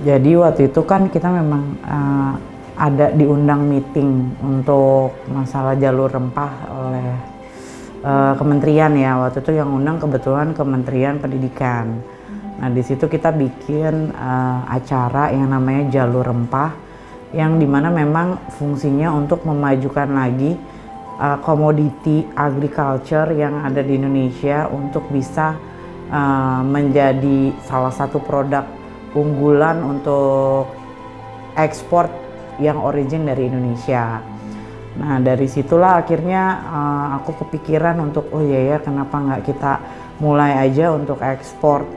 Jadi waktu itu kan kita memang ada diundang meeting untuk masalah jalur rempah oleh kementerian ya. Waktu itu yang undang kebetulan Kementerian Pendidikan. Nah di situ kita bikin acara yang namanya jalur rempah, yang dimana memang fungsinya untuk memajukan lagi komoditi agriculture yang ada di Indonesia untuk bisa menjadi salah satu produk unggulan untuk ekspor yang origin dari Indonesia. Nah dari situlah akhirnya aku kepikiran untuk oh iya ya kenapa nggak kita mulai aja untuk ekspor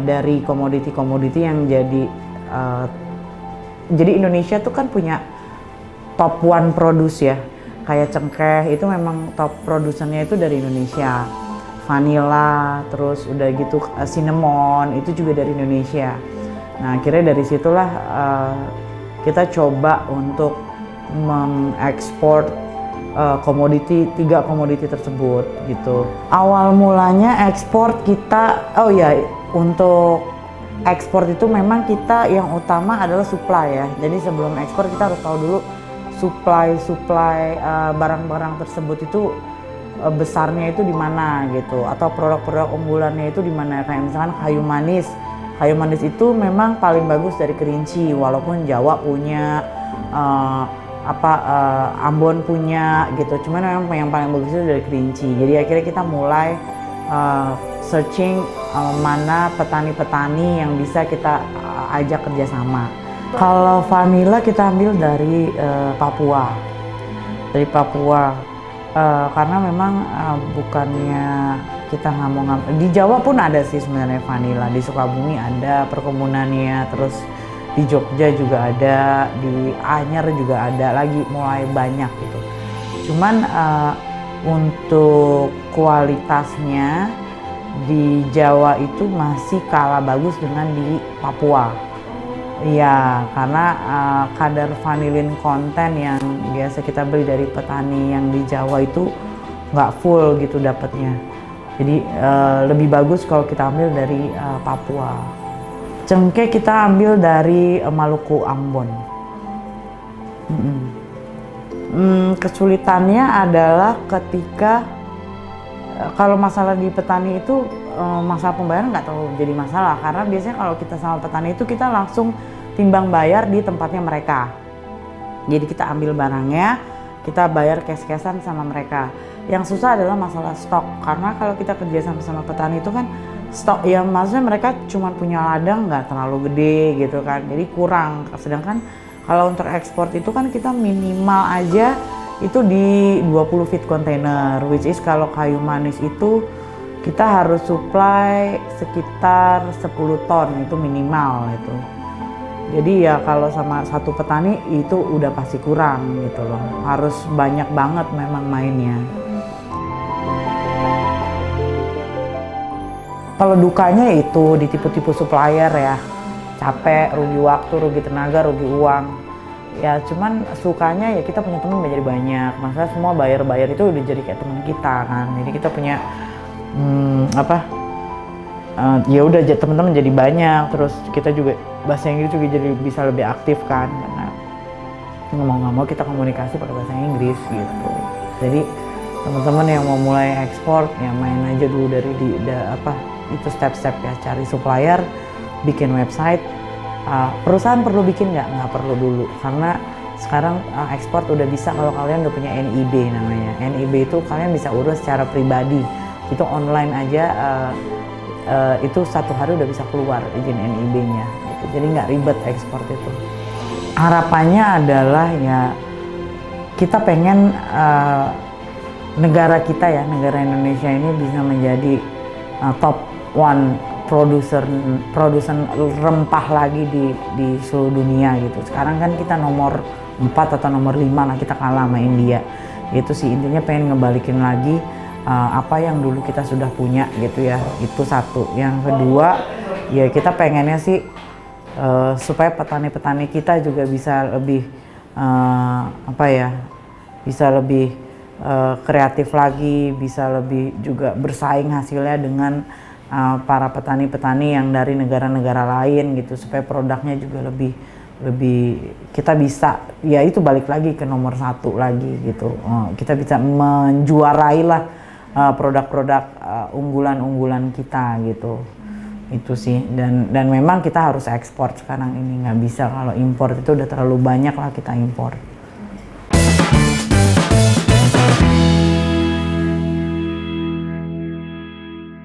dari komoditi-komoditi yang jadi Indonesia tuh kan punya top one produce ya, kayak cengkeh itu memang top produsennya itu dari Indonesia, vanilla, terus udah gitu cinnamon itu juga dari Indonesia. Nah akhirnya dari situlah kita coba untuk mengekspor tiga komoditi tersebut gitu. Awal mulanya ekspor kita, oh ya untuk ekspor itu memang kita yang utama adalah supply ya. Jadi sebelum ekspor kita harus tahu dulu supply barang-barang tersebut itu besarnya itu di mana gitu, atau produk-produk unggulannya itu di mana. Kayak misalkan kayu manis. Kayu manis itu memang paling bagus dari Kerinci, walaupun Jawa punya, Ambon punya gitu. Cuman memang yang paling bagus itu dari Kerinci. Jadi akhirnya kita mulai searching mana petani-petani yang bisa kita ajak kerjasama. Kalau vanilla kita ambil dari Papua, karena memang bukannya kita nggak mau ngambil. Di Jawa pun ada sih sebenarnya vanilla, di Sukabumi ada perkebunannya, terus di Jogja juga ada, di Anyer juga ada lagi, mulai banyak gitu. Cuman untuk kualitasnya di Jawa itu masih kalah bagus dengan di Papua. Iya, karena kadar vanillin konten yang biasa kita beli dari petani yang di Jawa itu nggak full gitu dapatnya. Jadi lebih bagus kalau kita ambil dari Papua. Cengkeh kita ambil dari Maluku, Ambon. Kesulitannya adalah ketika kalau masalah di petani itu masalah pembayaran nggak terlalu jadi masalah, karena biasanya kalau kita sama petani itu kita langsung timbang bayar di tempatnya mereka. Jadi kita ambil barangnya, kita bayar cash-cashan sama mereka. Yang susah adalah masalah stok, karena kalau kita kerja sama petani itu kan stok ya, maksudnya mereka cuma punya ladang nggak terlalu gede gitu kan, jadi kurang. Sedangkan kalau untuk ekspor itu kan kita minimal aja itu di 20 feet container, which is kalau kayu manis itu kita harus supply sekitar 10 ton itu minimal itu. Jadi ya kalau sama satu petani itu udah pasti kurang gitu loh, harus banyak banget memang mainnya. Kalau dukanya itu ditipu-tipu supplier ya, capek, rugi waktu, rugi tenaga, rugi uang. Ya cuman sukanya ya kita punya teman jadi banyak, masalah semua bayar-bayar itu udah jadi kayak teman kita kan. Jadi kita punya ya udah teman-teman jadi banyak, terus kita juga bahasa Inggris juga jadi bisa lebih aktif kan, karena nggak mau kita komunikasi pakai bahasa Inggris gitu. Jadi teman-teman yang mau mulai ekspor ya main aja dulu dari itu step-step ya, cari supplier, bikin website. Perusahaan perlu bikin nggak perlu dulu, karena sekarang ekspor udah bisa kalau kalian udah punya NIB namanya. NIB itu kalian bisa urus secara pribadi, itu online aja, itu satu hari udah bisa keluar izin NIB-nya gitu. Jadi nggak ribet ekspor itu. Harapannya adalah ya kita pengen negara kita ya, negara Indonesia ini bisa menjadi top one produsen rempah lagi di seluruh dunia gitu. Sekarang kan kita nomor 4 atau nomor 5 lah, kita kalah sama India. Itu sih intinya, pengen ngebalikin lagi apa yang dulu kita sudah punya gitu ya. Itu satu. Yang kedua ya kita pengennya sih supaya petani-petani kita juga bisa lebih bisa lebih kreatif lagi, bisa lebih juga bersaing hasilnya dengan para petani-petani yang dari negara-negara lain gitu, supaya produknya juga lebih kita bisa, ya itu balik lagi ke nomor satu lagi gitu. Kita bisa menjuarai lah produk-produk unggulan-unggulan kita gitu. Itu sih, dan memang kita harus ekspor sekarang ini, nggak bisa kalau impor itu udah terlalu banyak lah kita impor.